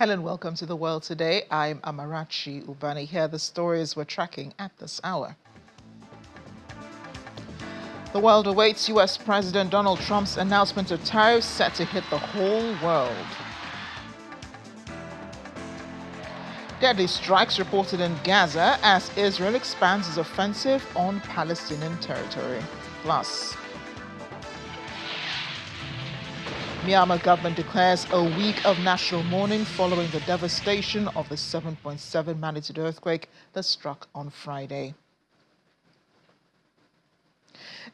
Hello and welcome to The World Today. I'm Amarachi Ubani. Here are the stories we're tracking at this hour. The world awaits U.S. President Donald Trump's announcement of tariffs set to hit the whole world. Deadly strikes reported in Gaza as Israel expands its offensive on Palestinian territory. Plus, Myanmar government declares a week of national mourning following the devastation of the 7.7 magnitude earthquake that struck on Friday.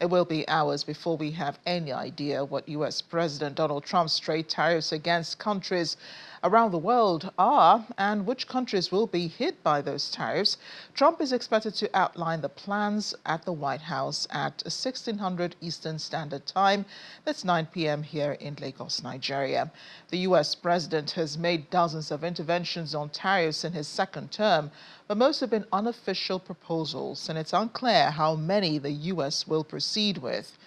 It will be hours before we have any idea what U.S. President Donald Trump's trade tariffs against countries around the world are and which countries will be hit by those tariffs. Trump is expected to outline the plans at the White House at 1600 Eastern Standard Time. That's 9 p.m. here in Lagos, Nigeria. The U.S. president has made dozens of interventions on tariffs in his second term, but most have been unofficial proposals, and it's unclear how many the U.S. will proceed with.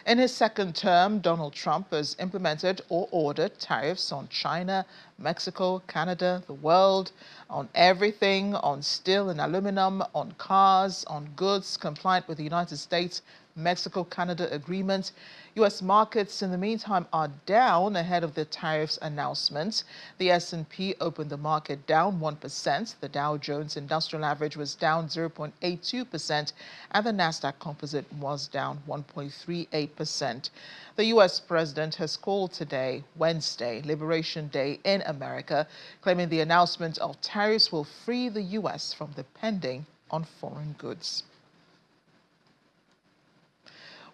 In his second term, Donald Trump has implemented or ordered tariffs on China, Mexico, Canada, the world, on everything, on steel and aluminum, on cars, on goods compliant with the United States Mexico-Canada agreement. U.S. markets, in the meantime, are down ahead of the tariffs announcement. The S&P opened the market down 1%. The Dow Jones Industrial Average was down 0.82%, and the Nasdaq Composite was down 1.38%. The U.S. president has called today, Wednesday, Liberation Day in America, claiming the announcement of tariffs will free the U.S. from depending on foreign goods.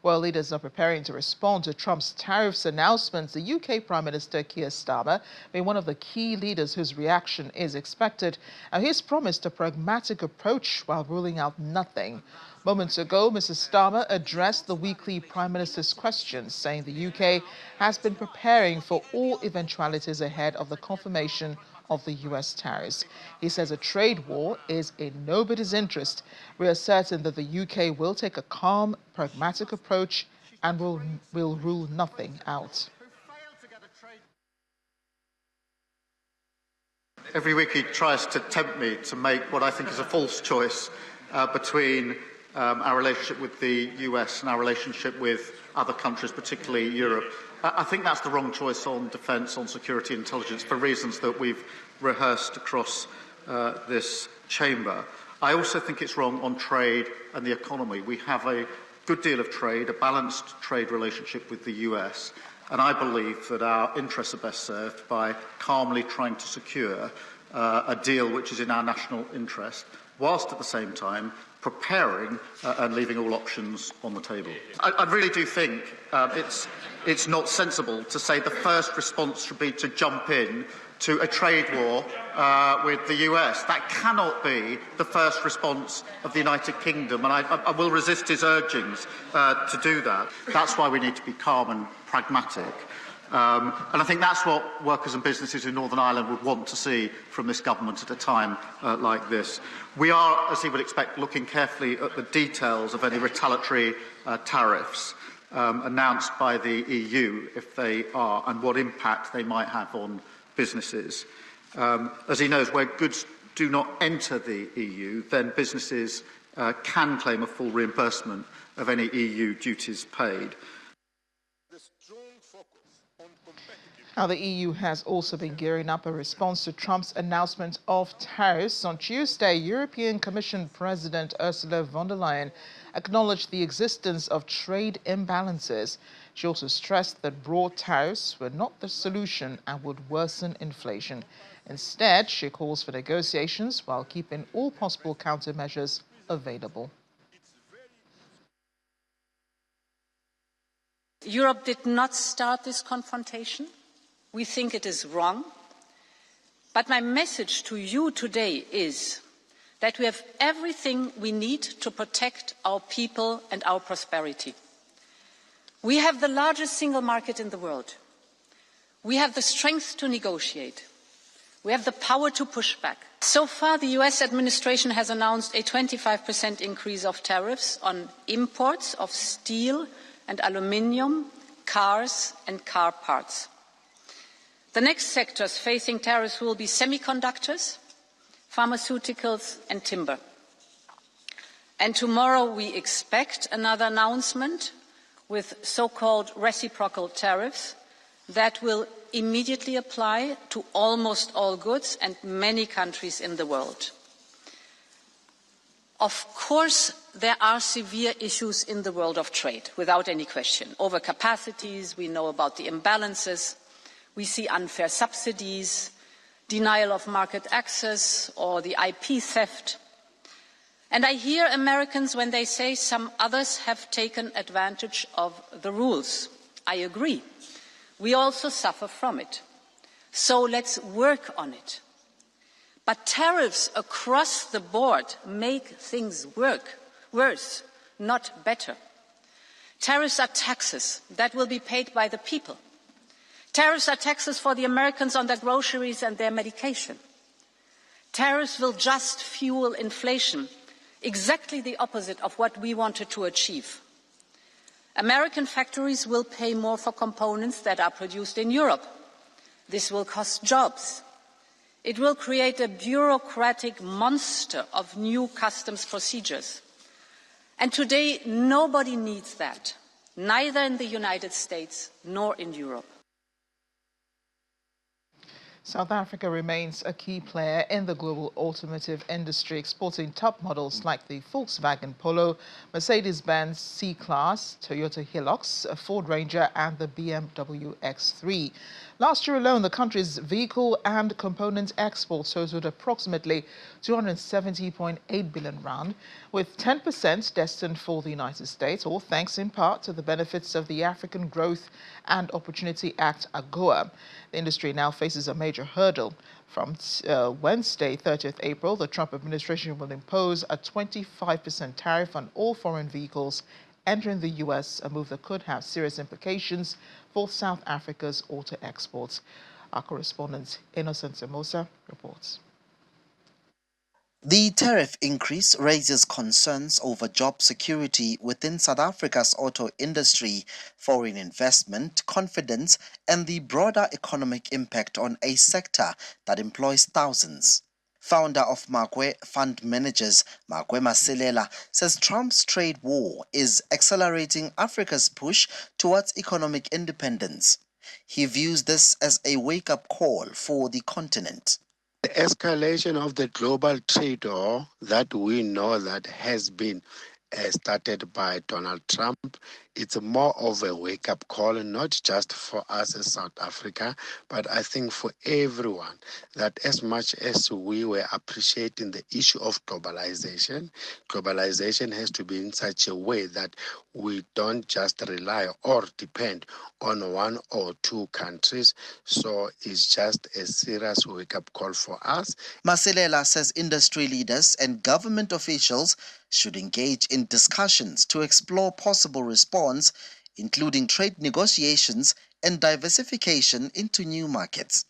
While leaders are preparing to respond to Trump's tariffs announcements, the UK Prime Minister Keir Starmer being one of the key leaders whose reaction is expected. Now, he's promised a pragmatic approach while ruling out nothing. Moments ago, Mrs. Starmer addressed the weekly Prime Minister's questions, saying the UK has been preparing for all eventualities ahead of the confirmation of the U.S. tariffs. He says a trade war is in nobody's interest. We are certain that the UK will take a calm, pragmatic approach and will rule nothing out. Every week he tries to tempt me to make what I think is a false choice between our relationship with the US and our relationship with other countries, particularly Europe. I think that's the wrong choice on defence, on security and intelligence, for reasons that we've rehearsed across this chamber. I also think it's wrong on trade and the economy. We have a good deal of trade, a balanced trade relationship with the US, and I believe that our interests are best served by calmly trying to secure a deal which is in our national interest, whilst at the same time preparing and leaving all options on the table. I really do think it's not sensible to say the first response should be to jump in to a trade war with the US. That cannot be the first response of the United Kingdom, and I will resist his urgings to do that. That's why we need to be calm and pragmatic. And I think that's what workers and businesses in Northern Ireland would want to see from this government at a time like this. We are, as he would expect, looking carefully at the details of any retaliatory tariffs announced by the EU, if they are, and what impact they might have on businesses. As he knows, where goods do not enter the EU, then businesses can claim a full reimbursement of any EU duties paid. Now, the EU has also been gearing up a response to Trump's announcement of tariffs. On Tuesday, European Commission President Ursula von der Leyen acknowledged the existence of trade imbalances. She also stressed that broad tariffs were not the solution and would worsen inflation. Instead, she calls for negotiations while keeping all possible countermeasures available. Europe did not start this confrontation. We think it is wrong. But my message to you today is that we have everything we need to protect our people and our prosperity. We have the largest single market in the world. We have the strength to negotiate. We have the power to push back. So far, the US administration has announced a 25% increase of tariffs on imports of steel and aluminium, cars and car parts. The next sectors facing tariffs will be semiconductors, pharmaceuticals and timber. And tomorrow we expect another announcement with so-called reciprocal tariffs that will immediately apply to almost all goods and many countries in the world. Of course, there are severe issues in the world of trade, without any question. Overcapacities, we know about the imbalances, we see unfair subsidies, denial of market access, or the IP theft. And I hear Americans when they say some others have taken advantage of the rules. I agree. We also suffer from it. So let's work on it. But tariffs across the board make things worse, not better. Tariffs are taxes that will be paid by the people. Tariffs are taxes for the Americans on their groceries and their medication. Tariffs will just fuel inflation, exactly the opposite of what we wanted to achieve. American factories will pay more for components that are produced in Europe. This will cost jobs. It will create a bureaucratic monster of new customs procedures. And today, nobody needs that, neither in the United States nor in Europe. South Africa remains a key player in the global automotive industry, exporting top models like the Volkswagen Polo, Mercedes-Benz C-Class, Toyota Hilux, Ford Ranger and the BMW X3. Last year alone, the country's vehicle and component exports totaled approximately 270.8 billion rand, with 10% destined for the United States, all thanks in part to the benefits of the African Growth and Opportunity Act, AGOA. The industry now faces a major hurdle. From Wednesday, 30th April, the Trump administration will impose a 25% tariff on all foreign vehicles entering the U.S., a move that could have serious implications for South Africa's auto exports. Our correspondent, Innocent Samosa, reports. The tariff increase raises concerns over job security within South Africa's auto industry, foreign investment, confidence, and the broader economic impact on a sector that employs thousands. Founder of Magwe Fund Managers, Magwe Masilela, says Trump's trade war is accelerating Africa's push towards economic independence. He views this as a wake-up call for the continent. The escalation of the global trade war that we know that has been started by Donald Trump, it's more of a wake-up call, not just for us as South Africa, but I think for everyone, that as much as we were appreciating the issue of globalization, globalization has to be in such a way that we don't just rely or depend on one or two countries. So it's just a serious wake-up call for us. Masilela says industry leaders and government officials should engage in discussions to explore possible response, including trade negotiations and diversification into new markets.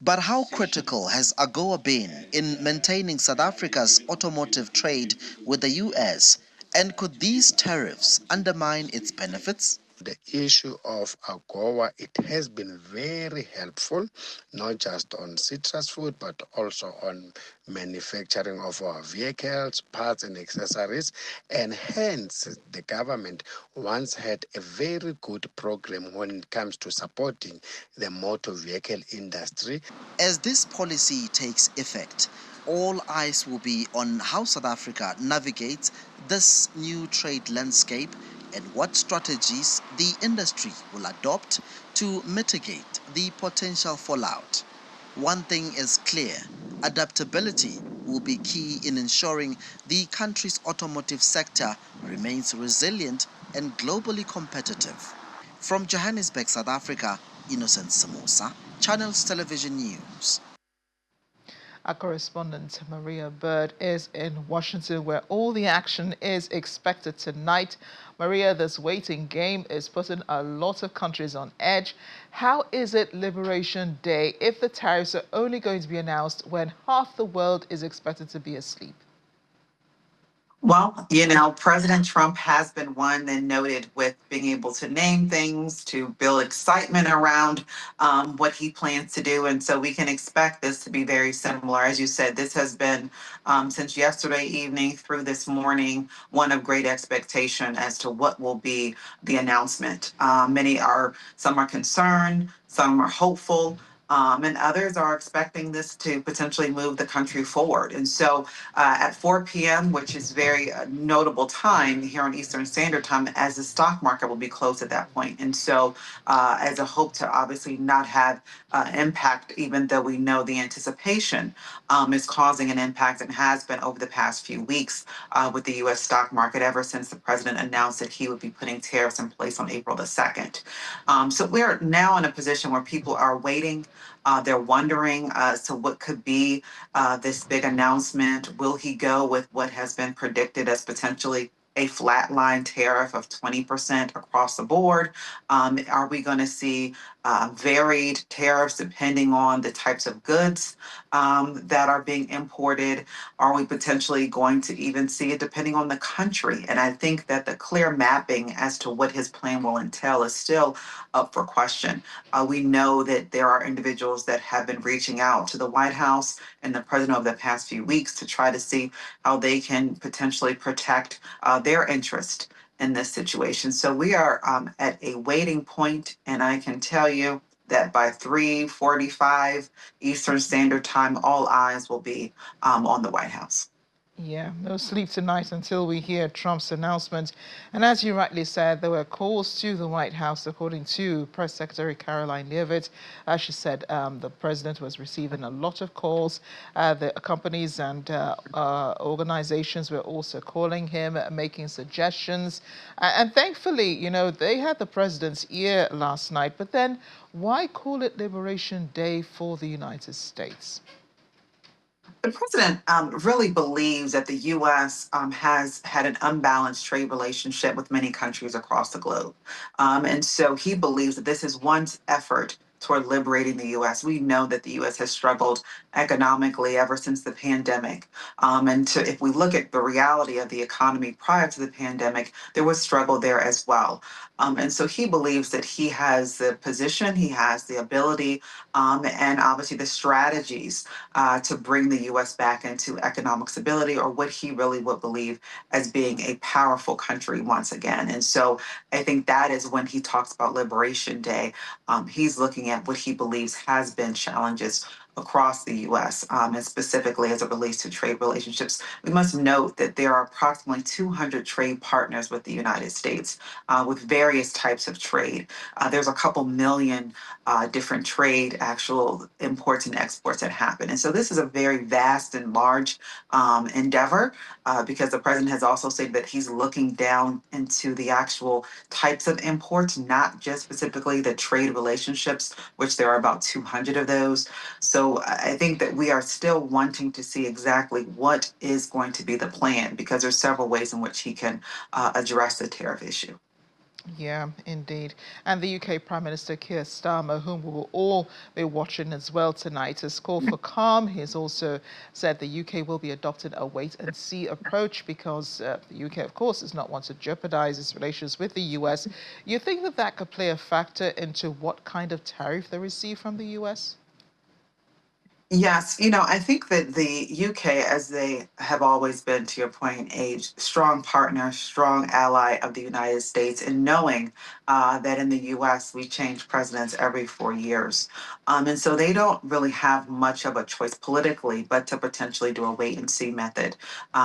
But how critical has AGOA been in maintaining South Africa's automotive trade with the U.S., and could these tariffs undermine its benefits? The issue of AGOA, it has been very helpful, not just on citrus food, but also on manufacturing of our vehicles, parts and accessories. And hence, the government once had a very good program when it comes to supporting the motor vehicle industry. As this policy takes effect, all eyes will be on how South Africa navigates this new trade landscape and what strategies the industry will adopt to mitigate the potential fallout. One thing is clear: adaptability will be key in ensuring the country's automotive sector remains resilient and globally competitive. From Johannesburg, South Africa, Innocent Samosa, Channels Television News. Our correspondent Maria Bird is in Washington, where all the action is expected tonight. Maria, this waiting game is putting a lot of countries on edge. How is it Liberation Day if the tariffs are only going to be announced when half the world is expected to be asleep? Well, President Trump has been one and noted with being able to name things, to build excitement around what he plans to do. And so we can expect this to be very similar. As you said, this has been since yesterday evening through this morning, one of great expectation as to what will be the announcement. Some are concerned, some are hopeful. And others are expecting this to potentially move the country forward. And so at 4 p.m., which is very notable time here on Eastern Standard Time, as the stock market will be closed at that point. And so as a hope to obviously not have impact, even though we know the anticipation is causing an impact and has been over the past few weeks with the U.S. stock market ever since the president announced that he would be putting tariffs in place on April the 2nd. So we're now in a position where people are waiting. They're wondering as to what could be this big announcement. Will he go with what has been predicted as potentially a flatline tariff of 20% across the board? Are we going to see varied tariffs depending on the types of goods that are being imported? Are we potentially going to even see it depending on the country? And I think that the clear mapping as to what his plan will entail is still up for question. We know that there are individuals that have been reaching out to the White House and the president over the past few weeks to try to see how they can potentially protect their interest in this situation. So we are at a waiting point, and I can tell you that by 3:45 Eastern Standard Time, all eyes will be on the White House. Yeah, no sleep tonight until we hear Trump's announcement. And as you rightly said, there were calls to the White House, according to Press Secretary Caroline Leavitt. She said the president was receiving a lot of calls. The companies and organizations were also calling him, making suggestions. And thankfully, they had the president's ear last night. But then why call it Liberation Day for the United States? The president really believes that the U.S. Has had an unbalanced trade relationship with many countries across the globe. And so he believes that this is one effort toward liberating the U.S. We know that the U.S. has struggled economically ever since the pandemic. If we look at the reality of the economy prior to the pandemic, there was struggle there as well. And so he believes that he has the position, he has the ability, and obviously the strategies to bring the U.S. back into economic stability, or what he really would believe as being a powerful country once again. And so I think that is when he talks about Liberation Day. He's looking at what he believes has been challenges across the U.S. And specifically as it relates to trade relationships. We must note that there are approximately 200 trade partners with the United States with various types of trade. There's a couple million different trade actual imports and exports that happen. And so this is a very vast and large endeavor because the president has also said that he's looking down into the actual types of imports, not just specifically the trade relationships, which there are about 200 of those. So I think that we are still wanting to see exactly what is going to be the plan, because there's several ways in which he can address the tariff issue. Yeah, indeed. And the UK Prime Minister Keir Starmer, whom we will all be watching as well tonight, has called for calm. He has also said the UK will be adopting a wait-and-see approach because the UK, of course, does not want to jeopardize its relations with the US. You think that that could play a factor into what kind of tariff they receive from the US? Yes, I think that the UK, as they have always been, to your point, a strong partner, strong ally of the United States, and knowing that in the US we change presidents every 4 years. And so they don't really have much of a choice politically, but to potentially do a wait and see method.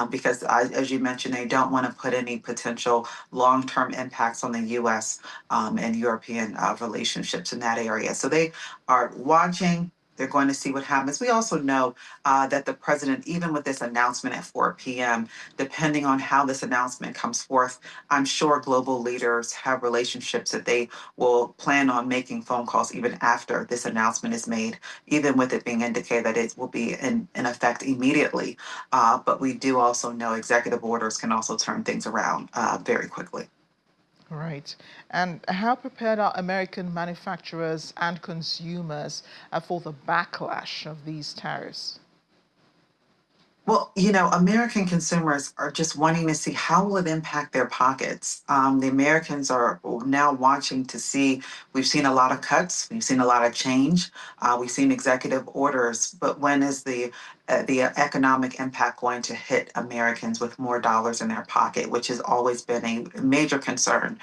Because as you mentioned, they don't want to put any potential long-term impacts on the US and European relationships in that area. So they are watching. They're going to see what happens. We also know that the president, even with this announcement at 4 p.m., depending on how this announcement comes forth, I'm sure global leaders have relationships that they will plan on making phone calls even after this announcement is made, even with it being indicated that it will be in effect immediately. But we do also know executive orders can also turn things around very quickly. Right. And how prepared are American manufacturers and consumers for the backlash of these tariffs? Well, American consumers are just wanting to see how will it impact their pockets. The Americans are now watching to see. We've seen a lot of cuts. We've seen a lot of change. We've seen executive orders. But when is the economic impact going to hit Americans with more dollars in their pocket, which has always been a major concern,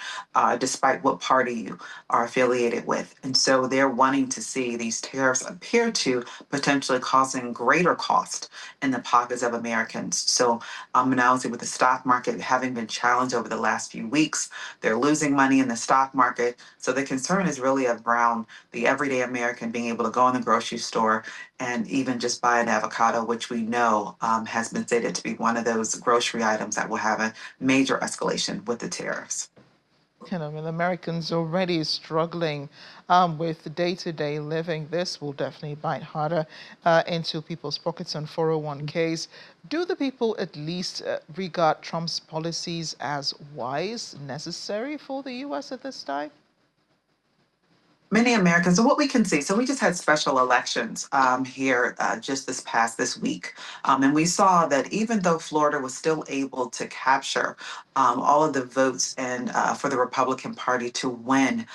despite what party you are affiliated with. And so they're wanting to see these tariffs appear to potentially causing greater cost in the pockets of Americans. So, obviously, with the stock market having been challenged over the last few weeks, they're losing money in the stock market. So the concern is really around the everyday American being able to go in the grocery store and even just buy an avocado, which we know has been stated to be one of those grocery items that will have a major escalation with the tariffs. Americans already struggling with day-to-day living. This will definitely bite harder into people's pockets and 401ks. Do the people at least regard Trump's policies as wise, necessary for the U.S. at this time? Many Americans, so what we can see, so we just had special elections here just this week. And we saw that even though Florida was still able to capture all of the votes and for the Republican Party to win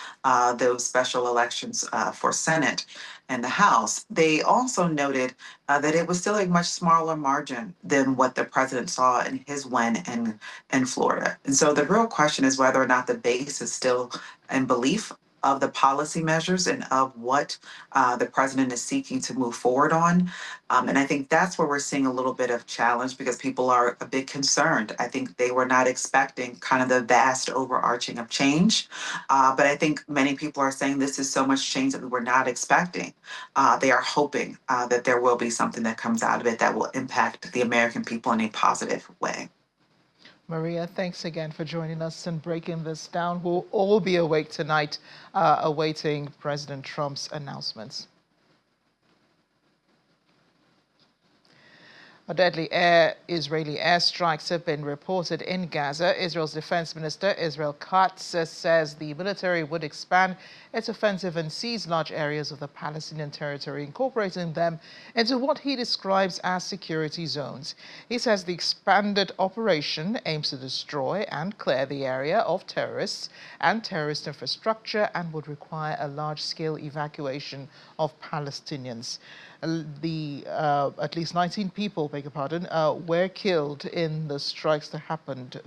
those special elections for Senate and the House, they also noted that it was still a much smaller margin than what the president saw in his win in Florida. And so the real question is whether or not the base is still in belief of the policy measures and of what the president is seeking to move forward on. And I think that's where we're seeing a little bit of challenge because people are a bit concerned. I think they were not expecting kind of the vast overarching of change. But I think many people are saying this is so much change that we were not expecting. They are hoping that there will be something that comes out of it that will impact the American people in a positive way. Maria, thanks again for joining us and breaking this down. We'll all be awake tonight, awaiting President Trump's announcements. Deadly Israeli airstrikes have been reported in Gaza. Israel's Defense Minister Israel Katz says the military would expand its offensive and seize large areas of the Palestinian territory, incorporating them into what he describes as security zones. He says the expanded operation aims to destroy and clear the area of terrorists and terrorist infrastructure and would require a large-scale evacuation of Palestinians. At least 19 people, were killed in the strikes that happened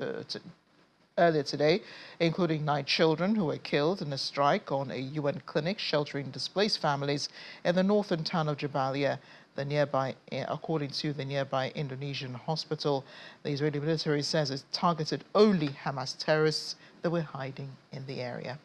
earlier today, including 9 children who were killed in a strike on a UN clinic sheltering displaced families in the northern town of Jabalia, according to the nearby Indonesian hospital. The Israeli military says it targeted only Hamas terrorists that were hiding in the area.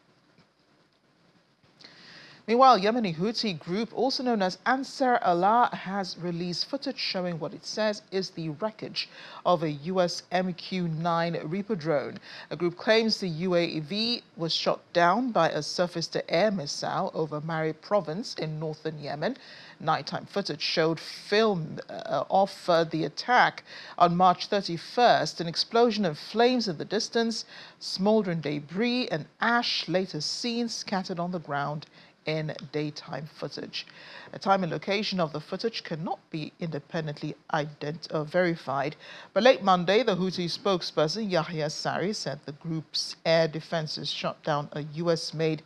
Meanwhile, Yemeni Houthi group, also known as Ansar Allah, has released footage showing what it says is the wreckage of a U.S. MQ-9 Reaper drone. A group claims the UAV was shot down by a surface-to-air missile over Marib province in northern Yemen. Nighttime footage showed film of the attack on March 31st, an explosion of flames in the distance, smoldering debris and ash later seen scattered on the ground in daytime footage. The time and location of the footage cannot be independently verified, but late Monday, the Houthi spokesperson Yahya Sari said the group's air defenses shot down a U.S.-made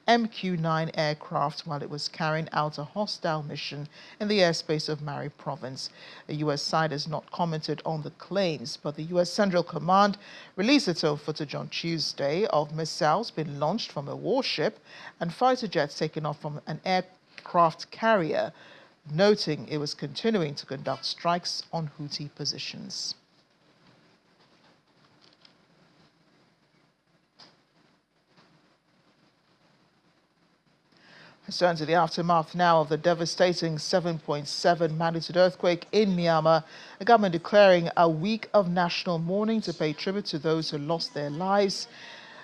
MQ-9 aircraft while it was carrying out a hostile mission in the airspace of Marib province. The U.S. side has not commented on the claims, but the U.S. Central Command released its own footage on Tuesday of missiles being launched from a warship and fighter jets taken off from an aircraft carrier, noting it was continuing to conduct strikes on Houthi positions. Let's turn to the aftermath now of the devastating 7.7 magnitude earthquake in Myanmar. The government declaring a week of national mourning to pay tribute to those who lost their lives.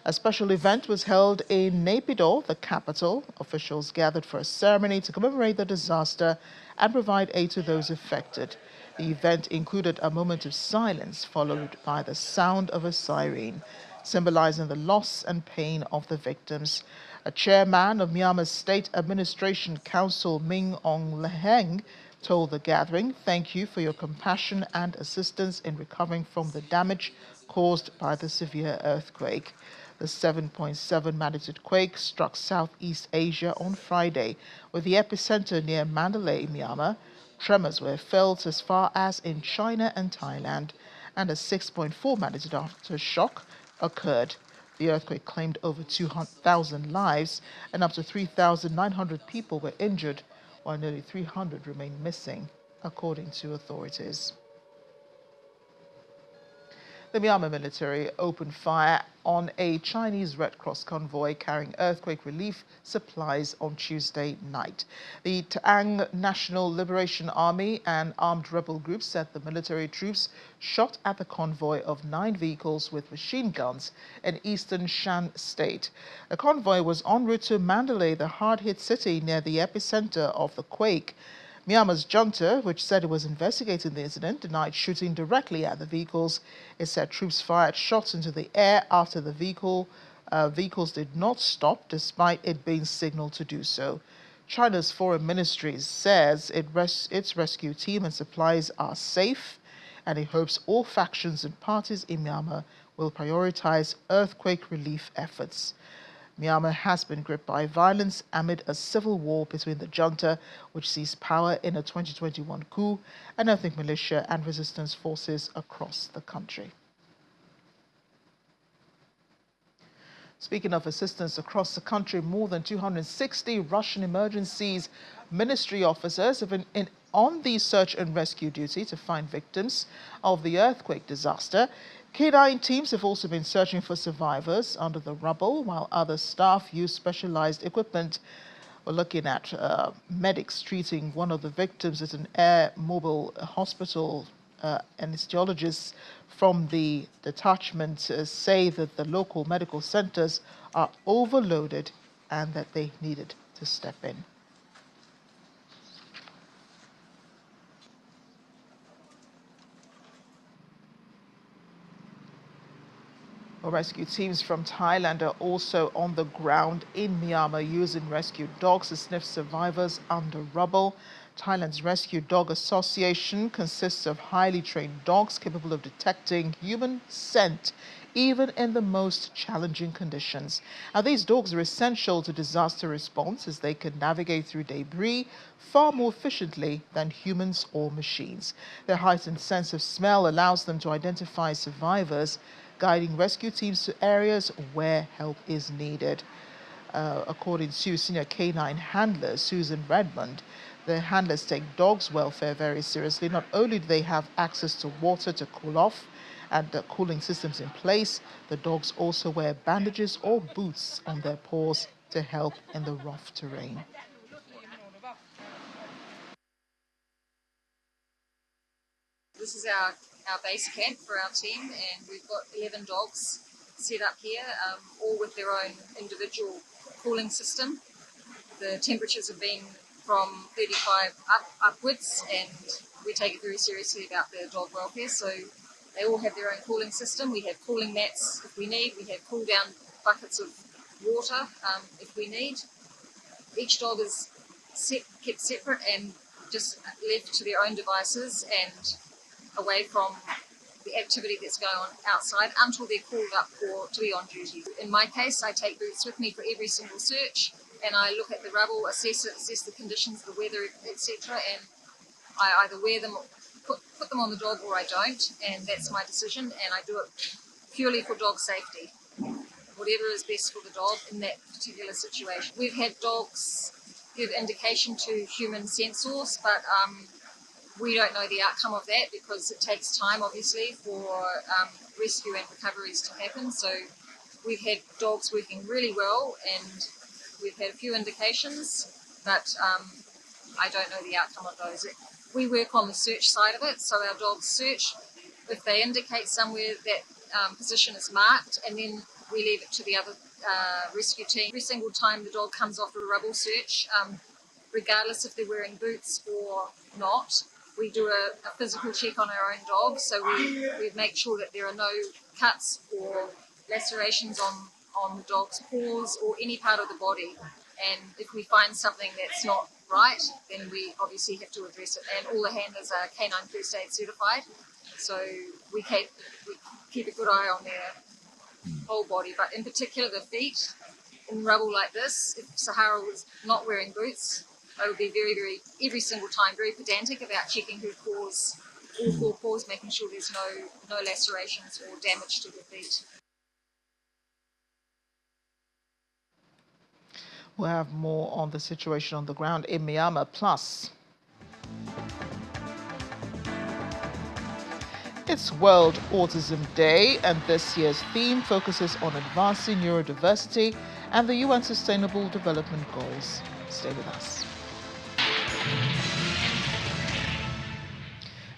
A special event was held in Naypyidaw, the capital. Officials gathered for a ceremony to commemorate the disaster and provide aid to those affected. The event included a moment of silence followed by the sound of a siren, symbolizing the loss and pain of the victims. A chairman of Myanmar's State Administration Council, Min Aung Hlaing, told the gathering, "Thank you for your compassion and assistance in recovering from the damage caused by the severe earthquake." The 7.7 magnitude quake struck Southeast Asia on Friday, with the epicenter near Mandalay, Myanmar. Tremors were felt as far as in China and Thailand, and a 6.4 magnitude aftershock occurred. The earthquake claimed over 200,000 lives, and up to 3,900 people were injured, while nearly 300 remain missing, according to authorities. The Myanmar military opened fire on a Chinese Red Cross convoy carrying earthquake relief supplies on Tuesday night. The Tang National Liberation Army and armed rebel groups said the military troops shot at the convoy of 9 vehicles with machine guns in eastern Shan state. The convoy was en route to Mandalay, the hard-hit city near the epicenter of the quake. Myanmar's junta, which said it was investigating the incident, denied shooting directly at the vehicles. It said troops fired shots into the air after the vehicles did not stop, despite it being signaled to do so. China's foreign ministry says its rescue team and supplies are safe, and it hopes all factions and parties in Myanmar will prioritize earthquake relief efforts. Myanmar has been gripped by violence amid a civil war between the junta, which seized power in a 2021 coup, and ethnic militia and resistance forces across the country. Speaking of assistance across the country, more than 260 Russian emergencies ministry officers have been on the search and rescue duty to find victims of the earthquake disaster. K9 teams have also been searching for survivors under the rubble, while other staff use specialized equipment. We're looking at medics treating one of the victims at an air mobile hospital. Anesthesiologists from the detachment say that the local medical centers are overloaded and that they needed to step in. Rescue teams from Thailand are also on the ground in Myanmar using rescue dogs to sniff survivors under rubble. Thailand's Rescue Dog Association consists of highly trained dogs capable of detecting human scent even in the most challenging conditions. Now, these dogs are essential to disaster response as they can navigate through debris far more efficiently than humans or machines. Their heightened sense of smell allows them to identify survivors, guiding rescue teams to areas where help is needed. According to senior canine handler Susan Redmond, the handlers take dogs' welfare very seriously. Not only do they have access to water to cool off and cooling systems in place, the dogs also wear bandages or boots on their paws to help in the rough terrain. This is our base camp for our team, and we've got 11 dogs set up here, all with their own individual cooling system. The temperatures have been from 35 upwards, and we take it very seriously about their dog welfare. So they all have their own cooling system. We have cooling mats if we need. We have cool down buckets of water if we need. Each dog is kept separate and just left to their own devices and away from the activity that's going on outside until they're called up to be on duty. In my case, I take boots with me for every single search, and I look at the rubble, assess the conditions, the weather, etc., and I either wear them, put them on the dog, or I don't, and that's my decision, and I do it purely for dog safety. Whatever is best for the dog in that particular situation. We've had dogs give indication to human sensors, but we don't know the outcome of that because it takes time, obviously, for rescue and recoveries to happen. So we've had dogs working really well, and we've had a few indications, but I don't know the outcome of those. We work on the search side of it, so our dogs search. If they indicate somewhere, that position is marked, and then we leave it to the other rescue team. Every single time the dog comes off a rubble search, regardless if they're wearing boots or not, we do a physical check on our own dog, so we make sure that there are no cuts or lacerations on the dog's paws or any part of the body. And if we find something that's not right, then we obviously have to address it. And all the handlers are canine first aid certified, so we keep a good eye on their whole body, but in particular the feet. In rubble like this, if Sahara was not wearing boots, I would be very, every single time, very pedantic about checking her paws, all four paws, making sure there's no lacerations or damage to the feet. We'll have more on the situation on the ground in Myanmar. Plus, it's World Autism Day, and this year's theme focuses on advancing neurodiversity and the UN Sustainable Development Goals. Stay with us.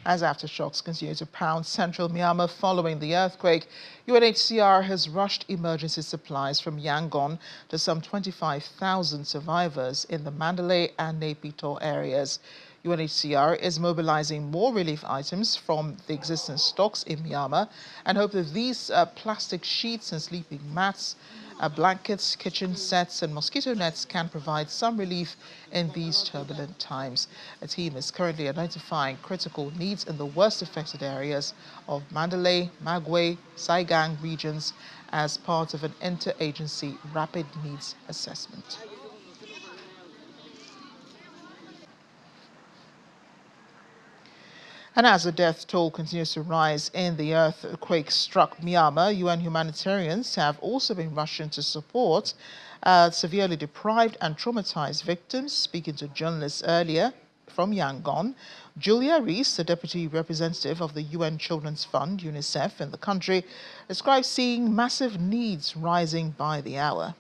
As aftershocks continue to pound central Myanmar following the earthquake, UNHCR has rushed emergency supplies from Yangon to some 25,000 survivors in the Mandalay and Naypyidaw areas. UNHCR is mobilizing more relief items from the existing stocks in Myanmar and hope that these plastic sheets and sleeping mats, blankets, kitchen sets and mosquito nets can provide some relief in these turbulent times. A team is currently identifying critical needs in the worst affected areas of Mandalay, Magway, Saigang regions as part of an interagency rapid needs assessment. And as the death toll continues to rise in the earthquake-struck Myanmar, UN humanitarians have also been rushing to support severely deprived and traumatized victims. Speaking to journalists earlier from Yangon, Julia Rees, the deputy representative of the UN Children's Fund, UNICEF, in the country, describes seeing massive needs rising by the hour.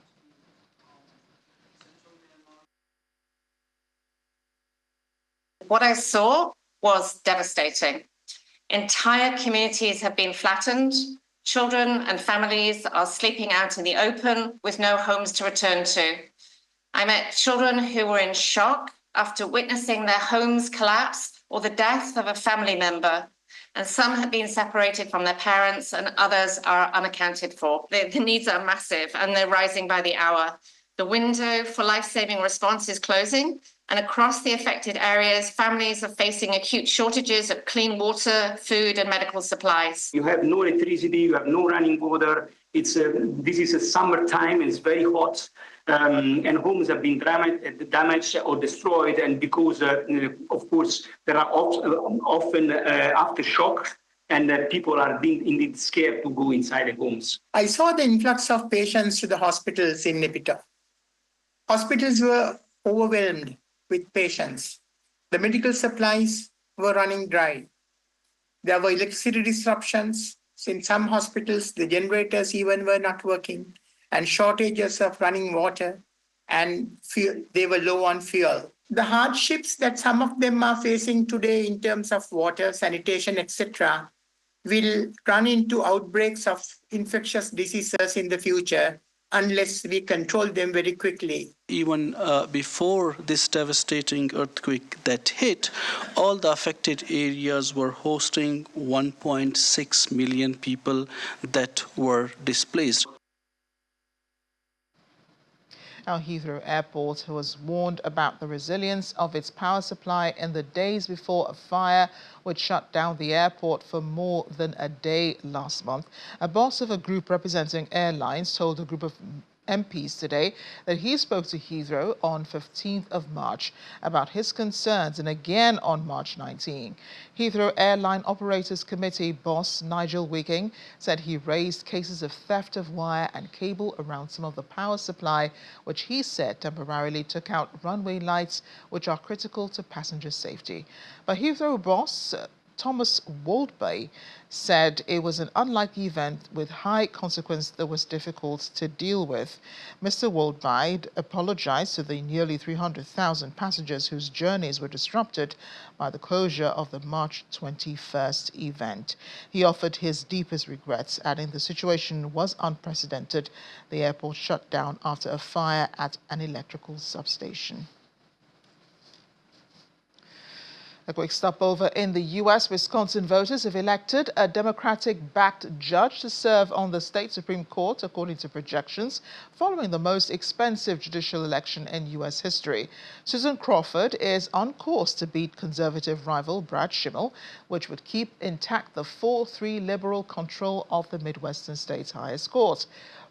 What I saw was devastating. Entire communities have been flattened. Children and families are sleeping out in the open with no homes to return to. I met children who were in shock after witnessing their homes collapse or the death of a family member. And some have been separated from their parents and others are unaccounted for. The needs are massive and they're rising by the hour. The window for life-saving response is closing, and across the affected areas, families are facing acute shortages of clean water, food, and medical supplies. You have no electricity, you have no running water. This is a summertime, it's very hot, and homes have been damaged or destroyed. And because, of course, there are often aftershocks, and people are being indeed scared to go inside the homes. I saw the influx of patients to the hospitals in Naypyidaw. Hospitals were overwhelmed with patients. The medical supplies were running dry. There were electricity disruptions. In some hospitals, the generators even were not working, and shortages of running water, and they were low on fuel. The hardships that some of them are facing today in terms of water, sanitation, etc., will run into outbreaks of infectious diseases in the future unless we control them very quickly. Even before this devastating earthquake that hit, all the affected areas were hosting 1.6 million people that were displaced. Now, Heathrow Airport was warned about the resilience of its power supply in the days before a fire which shut down the airport for more than a day last month. A boss of a group representing airlines told a group of MPs today that he spoke to Heathrow on 15th of March about his concerns and again on March 19. Heathrow Airline Operators Committee boss Nigel Wigging said he raised cases of theft of wire and cable around some of the power supply, which he said temporarily took out runway lights, which are critical to passenger safety. But Heathrow boss Thomas Waldby said it was an unlikely event with high consequence that was difficult to deal with. Mr. Waldby apologized to the nearly 300,000 passengers whose journeys were disrupted by the closure of the March 21st event. He offered his deepest regrets, adding the situation was unprecedented. The airport shut down after a fire at an electrical substation. A quick stopover in the U.S. Wisconsin voters have elected a Democratic-backed judge to serve on the state Supreme Court, according to projections, following the most expensive judicial election in U.S. history. Susan Crawford is on course to beat conservative rival Brad Schimmel, which would keep intact the 4-3 liberal control of the Midwestern state's highest court.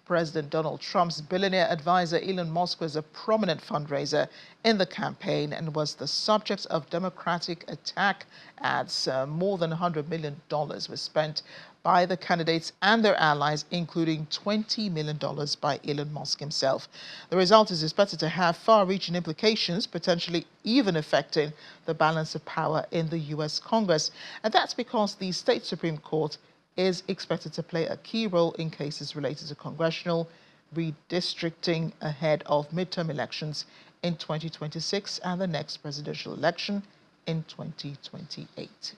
President Donald Trump's billionaire advisor Elon Musk was a prominent fundraiser in the campaign and was the subject of Democratic attack ads. More than $100 million was spent by the candidates and their allies, including $20 million by Elon Musk himself. The result is expected to have far-reaching implications, potentially even affecting the balance of power in the U.S. Congress. And that's because the state Supreme Court is expected to play a key role in cases related to congressional redistricting ahead of midterm elections in 2026 and the next presidential election in 2028.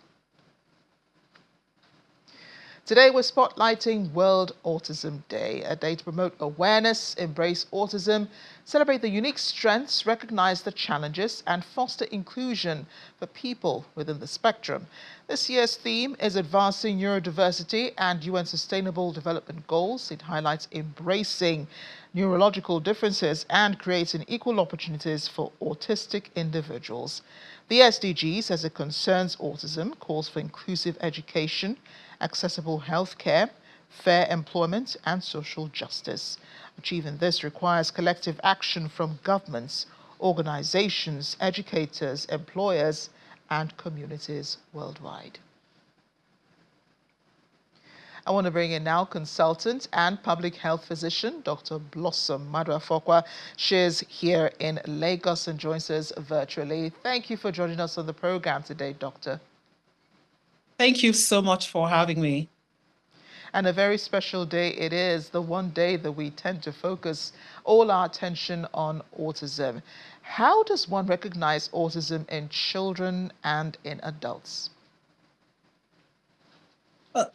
Today, we're spotlighting World Autism Day, a day to promote awareness, embrace autism, celebrate the unique strengths, recognize the challenges, and foster inclusion for people within the spectrum. This year's theme is Advancing Neurodiversity and UN Sustainable Development Goals. It highlights embracing neurological differences and creating equal opportunities for autistic individuals. The SDGs, as it concerns autism, calls for inclusive education, accessible healthcare, fair employment, and social justice. Achieving this requires collective action from governments, organizations, educators, employers, and communities worldwide. I want to bring in now consultant and public health physician, Dr. Blossom Maduafokwa. She's here in Lagos and joins us virtually. Thank you for joining us on the program today, Doctor. Thank you so much for having me. And a very special day it is, the one day that we tend to focus all our attention on autism. How does one recognize autism in children and in adults?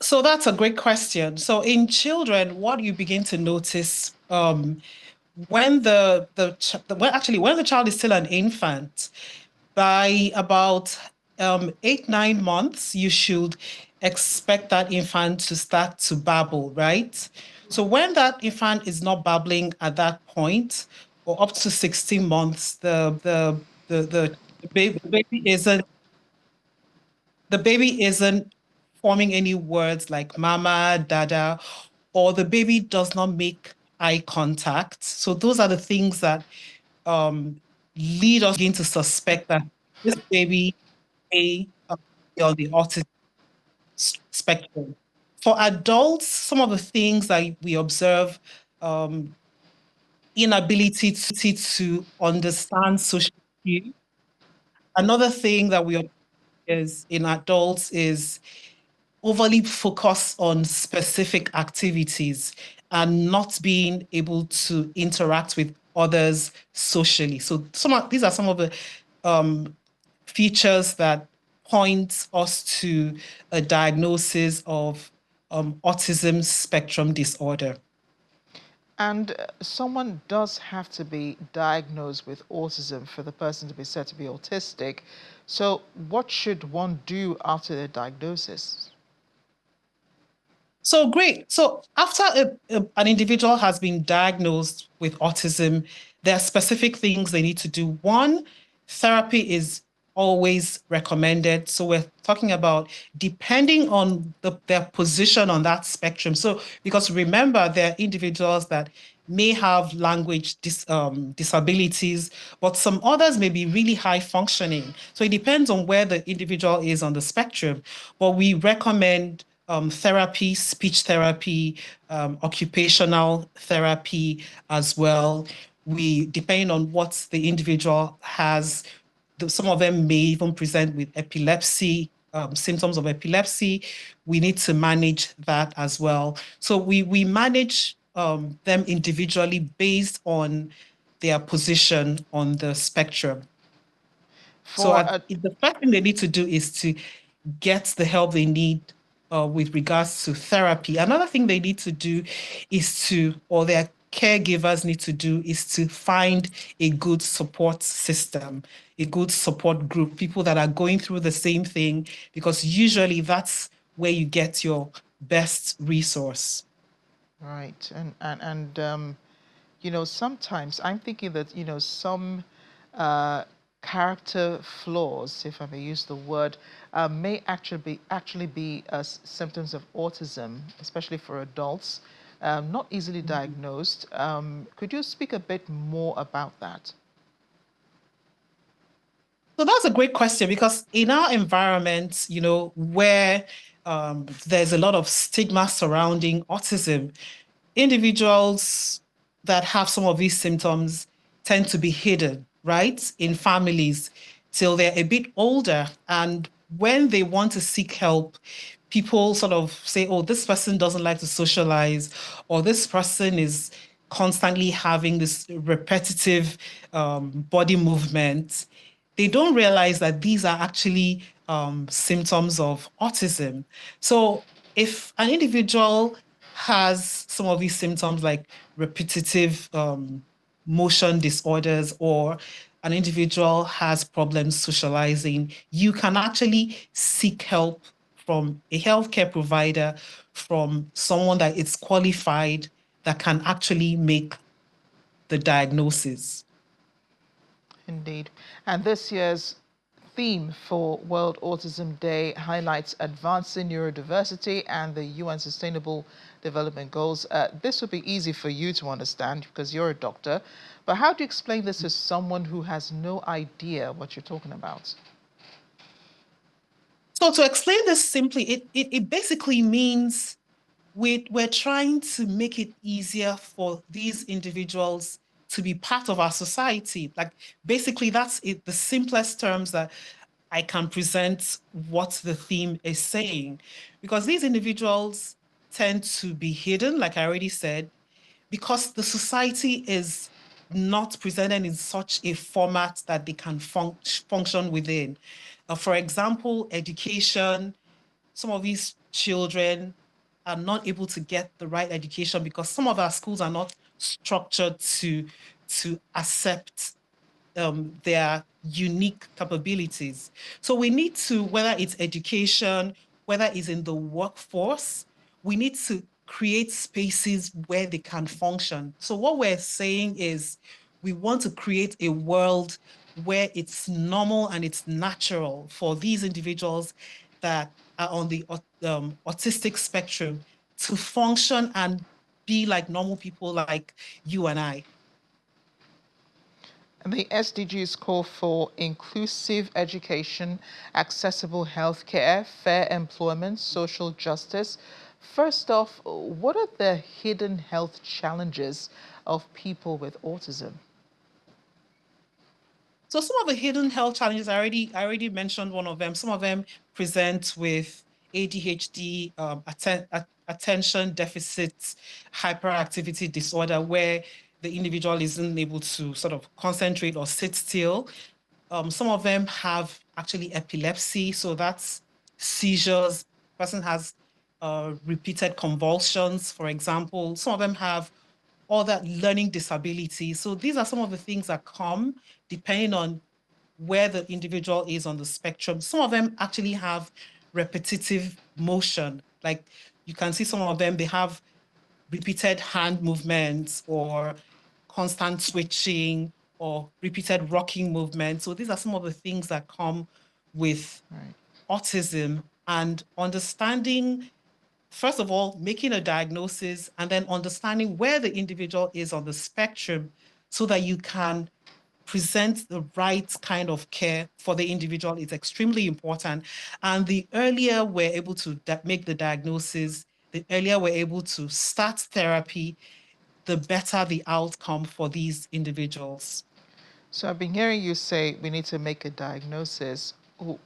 So that's a great question. So in children, what you begin to notice when the child is still an infant, by about 8-9 months, you should expect that infant to start to babble, right? So when that infant is not babbling at that point, or up to 16 months, the baby isn't forming any words like mama, dada, or the baby does not make eye contact. So those are the things that lead us begin to suspect that this baby may be on the autism spectrum. For adults, some of the things that we observe, inability to understand social cues. Another thing that we observe is in adults is overly focus on specific activities and not being able to interact with others socially. So these are some of the features that point us to a diagnosis of autism spectrum disorder. And someone does have to be diagnosed with autism for the person to be said to be autistic. So what should one do after the diagnosis? So great. So after an individual has been diagnosed with autism, there are specific things they need to do. One, therapy is always recommended. So we're talking about depending on their position on that spectrum. So because remember, there are individuals that may have language disabilities, but some others may be really high functioning. So it depends on where the individual is on the spectrum. But we recommend therapy, speech therapy, occupational therapy as well. Depending on what the individual has, some of them may even present with epilepsy, symptoms of epilepsy. We need to manage that as well. So we manage them individually based on their position on the spectrum. The first thing they need to do is to get the help they need with regards to therapy. Another thing they need to do is or they're caregivers need to do is to find a good support system, a good support group, people that are going through the same thing, because usually that's where you get your best resource. Right. You know, sometimes I'm thinking that, you know, some uh, character flaws, if I may use the word, may actually be symptoms of autism, especially for adults, not easily diagnosed. Could you speak a bit more about that? So that's a great question, because in our environment, you know, where there's a lot of stigma surrounding autism, individuals that have some of these symptoms tend to be hidden, right, in families till they're a bit older. And when they want to seek help, people sort of say, oh, this person doesn't like to socialize, or this person is constantly having this repetitive body movement. They don't realize that these are actually symptoms of autism. So if an individual has some of these symptoms like repetitive motion disorders, or an individual has problems socializing, you can actually seek help from a healthcare provider, from someone that is qualified, that can actually make the diagnosis. Indeed. And this year's theme for World Autism Day highlights advancing neurodiversity and the UN Sustainable Development Goals. This would be easy for you to understand because you're a doctor, but how do you explain this to someone who has no idea what you're talking about? So to explain this simply, it basically means we're trying to make it easier for these individuals to be part of our society. Like, basically, that's it, the simplest terms that I can present what the theme is saying. Because these individuals tend to be hidden, like I already said, because the society is not presented in such a format that they can function within. For example, education. Some of these children are not able to get the right education because some of our schools are not structured to accept their unique capabilities. So we need to, whether it's education, whether it's in the workforce, we need to create spaces where they can function. So what we're saying is we want to create a world where it's normal and it's natural for these individuals that are on the autistic spectrum to function and be like normal people like you and I. And the SDGs call for inclusive education, accessible healthcare, fair employment, social justice. First off, what are the hidden health challenges of people with autism? So some of the hidden health challenges, I already mentioned one of them. Some of them present with ADHD, attention deficit hyperactivity disorder, where the individual isn't able to sort of concentrate or sit still. Some of them have actually epilepsy, so that's seizures. Person has repeated convulsions, for example. Some of them have other learning disabilities. So these are some of the things that come depending on where the individual is on the spectrum. Some of them actually have repetitive motion. Like, you can see some of them, they have repeated hand movements or constant switching or repeated rocking movements. So these are some of the things that come with autism, and understanding, first of all, making a diagnosis and then understanding where the individual is on the spectrum so that you can present the right kind of care for the individual is extremely important. And the earlier we're able to make the diagnosis, the earlier we're able to start therapy, the better the outcome for these individuals. So I've been hearing you say we need to make a diagnosis.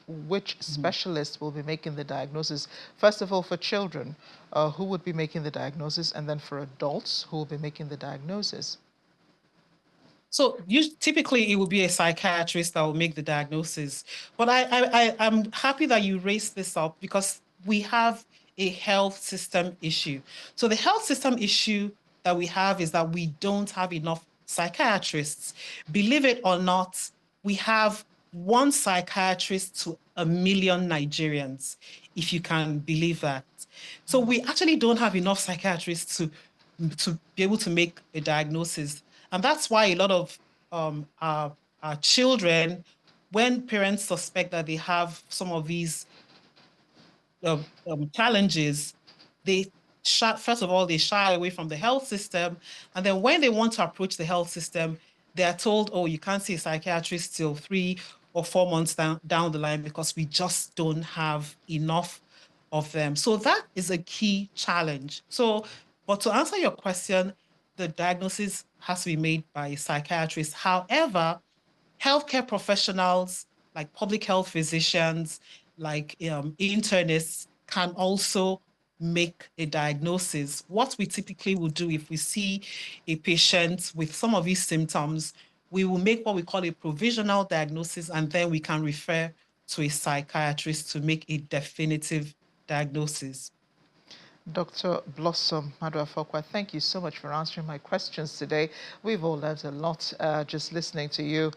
Which specialist will be making the diagnosis? First of all, for children, who would be making the diagnosis? And then for adults, who will be making the diagnosis? So typically it will be a psychiatrist that will make the diagnosis. But I'm happy that you raised this up because we have a health system issue. So the health system issue that we have is that we don't have enough psychiatrists. Believe it or not, we have one psychiatrist to 1 million Nigerians, if you can believe that. So we actually don't have enough psychiatrists to be able to make a diagnosis. And that's why a lot of our children, when parents suspect that they have some of these challenges, they first of all, they shy away from the health system. And then when they want to approach the health system, they are told, oh, you can't see a psychiatrist till 3 or 4 months down the line because we just don't have enough of them. So that is a key challenge. So, but to answer your question, the diagnosis has to be made by a psychiatrist. However, healthcare professionals like public health physicians, like internists, can also make a diagnosis. What we typically will do if we see a patient with some of these symptoms, we will make what we call a provisional diagnosis, and then we can refer to a psychiatrist to make a definitive diagnosis. Dr. Blossom Maduafokwa, thank you so much for answering my questions today. We've all learned a lot just listening to you.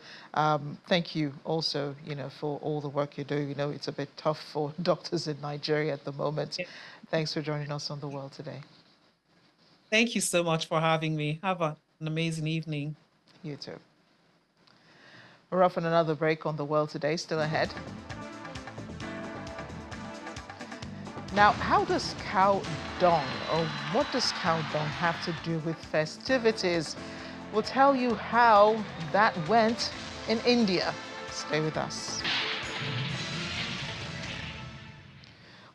Thank you also, for all the work you're doing. It's a bit tough for doctors in Nigeria at the moment. Yeah. Thanks for joining us on The World Today. Thank you so much for having me. Have an amazing evening. You too. We're off on another break on The World Today, still ahead. Now, how does cow dung, or what does cow dung have to do with festivities? We'll tell you how that went in India. Stay with us.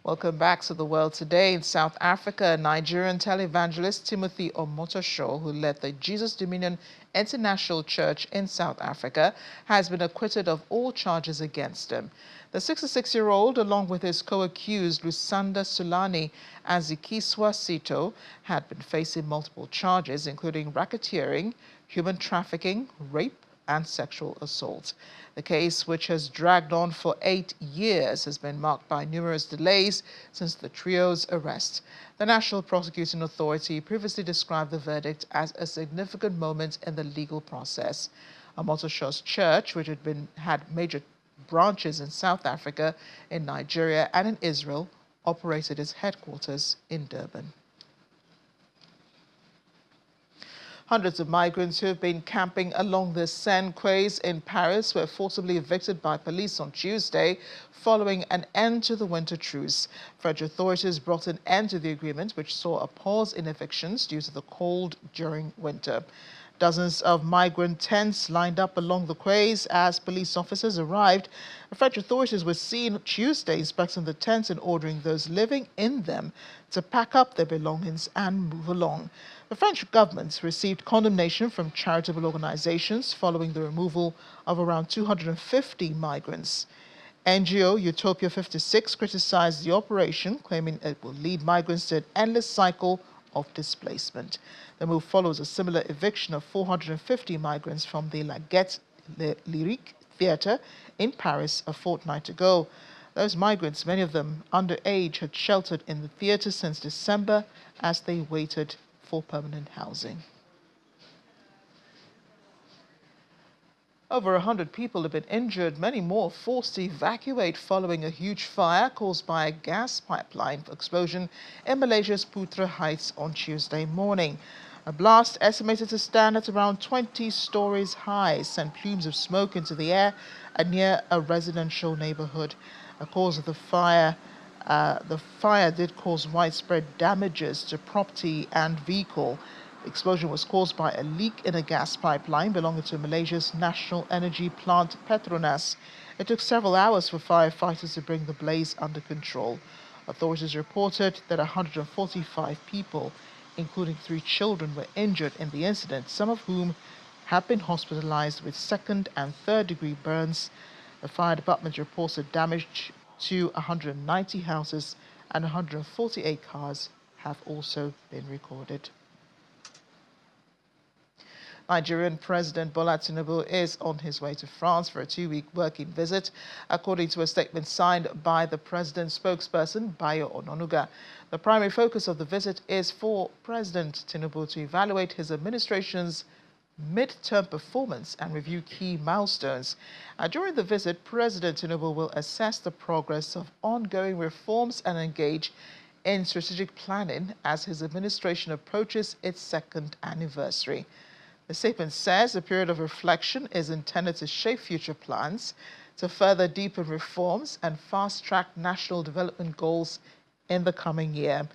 Welcome back to The World Today. In South Africa, Nigerian televangelist Timothy Omotosho, who led the Jesus Dominion International Church in South Africa, has been acquitted of all charges against him. The 66-year-old, along with his co-accused Lusanda Sulani and Zikiswa Sito, had been facing multiple charges, including racketeering, human trafficking, rape, and sexual assault. The case, which has dragged on for 8 years, has been marked by numerous delays since the trio's arrest. The National Prosecuting Authority previously described the verdict as a significant moment in the legal process. Omotosho's church, which had major branches in South Africa, in Nigeria, and in Israel, operated its headquarters in Durban. Hundreds of migrants who have been camping along the Seine quays in Paris were forcibly evicted by police on Tuesday following an end to the winter truce. French authorities brought an end to the agreement, which saw a pause in evictions due to the cold during winter. Dozens of migrant tents lined up along the quays as police officers arrived. French authorities were seen Tuesday inspecting the tents and ordering those living in them to pack up their belongings and move along. The French government received condemnation from charitable organizations following the removal of around 250 migrants. NGO Utopia 56 criticized the operation, claiming it will lead migrants to an endless cycle of displacement. The move follows a similar eviction of 450 migrants from the La Gaîté Lyrique Theatre in Paris a fortnight ago. Those migrants, many of them underage, had sheltered in the theatre since December as they waited for permanent housing. Over 100 people have been injured, many more forced to evacuate following a huge fire caused by a gas pipeline explosion in Malaysia's Putra Heights on Tuesday morning. A blast estimated to stand at around 20 stories high sent plumes of smoke into the air near a residential neighborhood. The cause of the fire did cause widespread damages to property and vehicle. The explosion was caused by a leak in a gas pipeline belonging to Malaysia's national energy plant Petronas. It took several hours for firefighters to bring the blaze under control. Authorities reported that 145 people, including 3 children, were injured in the incident, some of whom have been hospitalized with 2nd and 3rd degree burns. The fire department reported damage to 190 houses and 148 cars have also been recorded. Nigerian President Bola Tinubu is on his way to France for a 2-week working visit, according to a statement signed by the president's spokesperson, Bayo Ononuga. The primary focus of the visit is for President Tinubu to evaluate his administration's mid-term performance and review key milestones. During the visit, President Tinubu will assess the progress of ongoing reforms and engage in strategic planning as his administration approaches its 2nd anniversary. The statement says a period of reflection is intended to shape future plans, to further deepen reforms and fast-track national development goals in the coming year.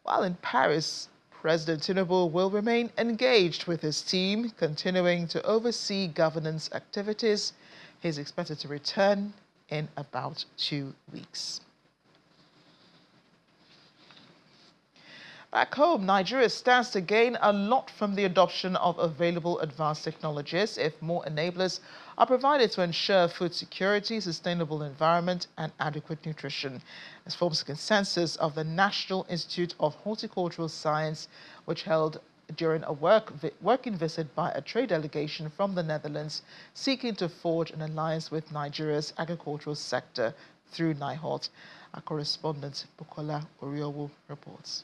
While in Paris, President Tinubu will remain engaged with his team, continuing to oversee governance activities. He is expected to return in about 2 weeks. Back home, Nigeria stands to gain a lot from the adoption of available advanced technologies if more enablers are provided to ensure food security, sustainable environment, and adequate nutrition. This forms a consensus of the National Institute of Horticultural Science, which held during a working visit by a trade delegation from the Netherlands, seeking to forge an alliance with Nigeria's agricultural sector through NIHORT. Our correspondent, Bukola Oriowu, reports.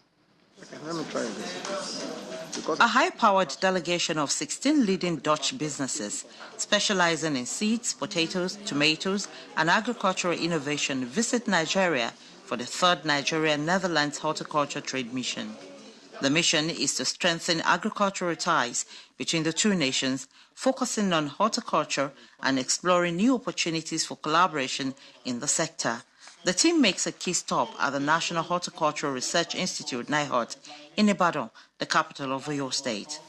Let me try this. A high-powered delegation of 16 leading Dutch businesses specializing in seeds, potatoes, tomatoes, and agricultural innovation visit Nigeria for the 3rd Nigeria-Netherlands Horticulture Trade Mission. The mission is to strengthen agricultural ties between the two nations, focusing on horticulture and exploring new opportunities for collaboration in the sector. The team makes a key stop at the National Horticultural Research Institute, NIHORT, in Ibadan, the capital of Oyo State.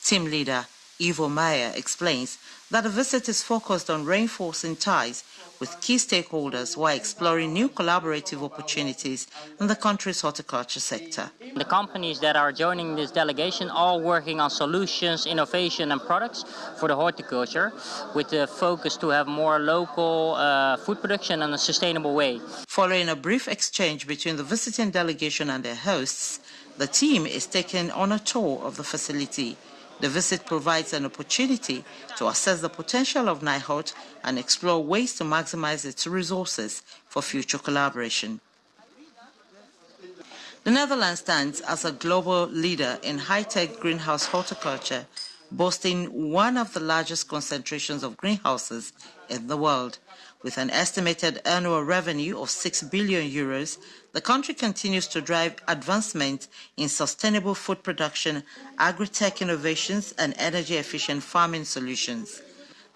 Team leader Ivo Meyer explains that the visit is focused on reinforcing ties with key stakeholders while exploring new collaborative opportunities in the country's horticulture sector. The companies that are joining this delegation are working on solutions, innovation and products for the horticulture with the focus to have more local food production in a sustainable way. Following a brief exchange between the visiting delegation and their hosts, the team is taken on a tour of the facility. The visit provides an opportunity to assess the potential of NIHORT and explore ways to maximize its resources for future collaboration. The Netherlands stands as a global leader in high-tech greenhouse horticulture, boasting one of the largest concentrations of greenhouses in the world. With an estimated annual revenue of 6 billion euros, the country continues to drive advancement in sustainable food production, agri-tech innovations, and energy-efficient farming solutions.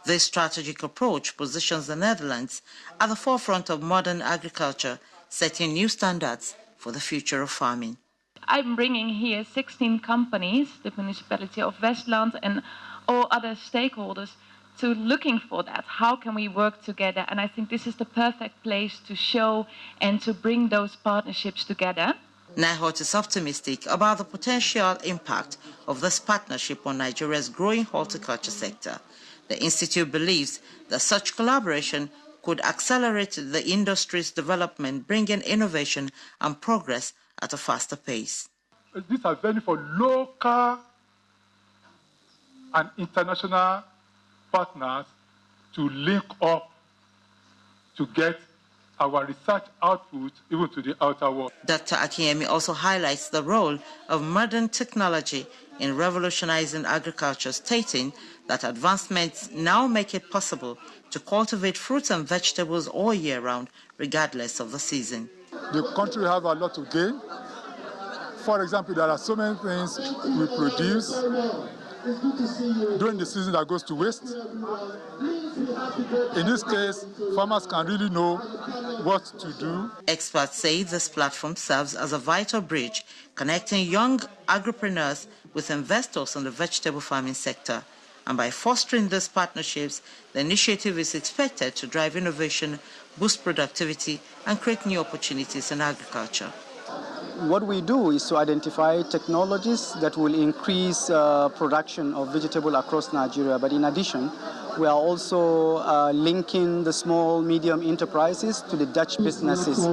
This strategic approach positions the Netherlands at the forefront of modern agriculture, setting new standards for the future of farming. I'm bringing here 16 companies, the municipality of Westland and all other stakeholders, to looking for that. How can we work together? And I think this is the perfect place to show and to bring those partnerships together. NIHORT is optimistic about the potential impact of this partnership on Nigeria's growing horticulture sector. The institute believes that such collaboration could accelerate the industry's development, bringing innovation and progress at a faster pace. These are venues for local and international partners to link up to get our research output even to the outer world. Dr. Akinyemi also highlights the role of modern technology in revolutionizing agriculture, stating that advancements now make it possible to cultivate fruits and vegetables all year round, regardless of the season. The country has a lot to gain. For example, there are so many things we produce during the season that goes to waste. In this case, farmers can really know what to do. Experts say this platform serves as a vital bridge connecting young agripreneurs with investors in the vegetable farming sector. And by fostering these partnerships, the initiative is expected to drive innovation, boost productivity, and create new opportunities in agriculture. What we do is to identify technologies that will increase production of vegetable across Nigeria. But in addition, we are also linking the small, medium enterprises to the Dutch businesses.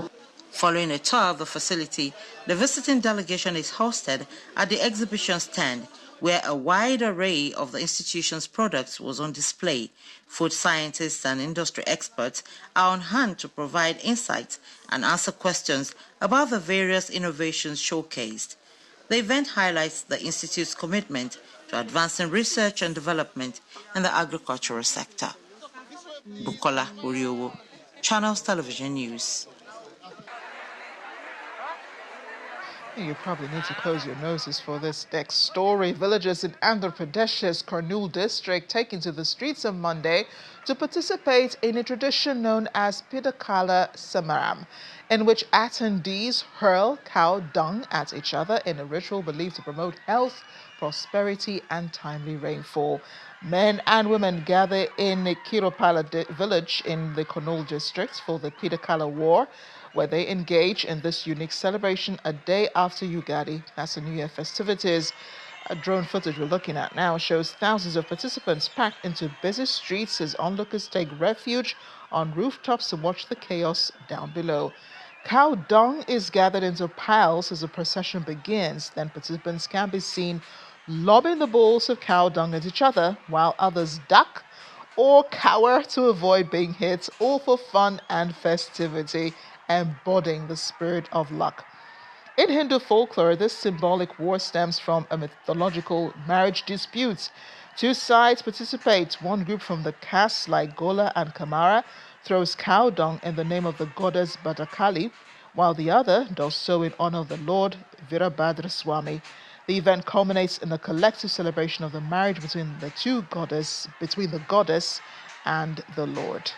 Following a tour of the facility, the visiting delegation is hosted at the exhibition stand, where a wide array of the institution's products was on display. Food scientists and industry experts are on hand to provide insights and answer questions about the various innovations showcased. The event highlights the Institute's commitment to advancing research and development in the agricultural sector. Bukola Uriowo, Channels Television News. You probably need to close your noses for this next story. Villagers in Andhra Pradesh's Kurnool district taking to the streets on Monday to participate in a tradition known as Pidakala Samaram, in which attendees hurl cow dung at each other in a ritual believed to promote health, prosperity and timely rainfall. Men and women gather in Kiropala village in the Kurnool district for the Pidakala War, where they engage in this unique celebration a day after Ugadi, that's the New Year festivities. A drone footage we're looking at now shows thousands of participants packed into busy streets as onlookers take refuge on rooftops to watch the chaos down below. Cow dung is gathered into piles as the procession begins. Then participants can be seen lobbing the balls of cow dung at each other, while others duck or cower to avoid being hit, all for fun and festivity, embodying the spirit of luck. In Hindu folklore, this symbolic war stems from a mythological marriage dispute. Two sides participate. One group from the castes like Gola and Kamara throws cow dung in the name of the goddess Badakali, while the other does so in honor of the Lord Virabhadra Swami. The event culminates in a collective celebration of the marriage between the goddess and the Lord.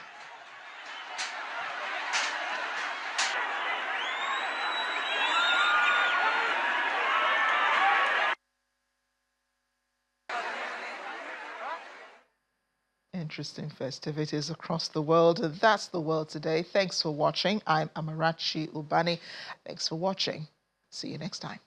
Interesting festivities across the world. And that's the world today. Thanks for watching. I'm Amarachi Ubani. Thanks for watching. See you next time.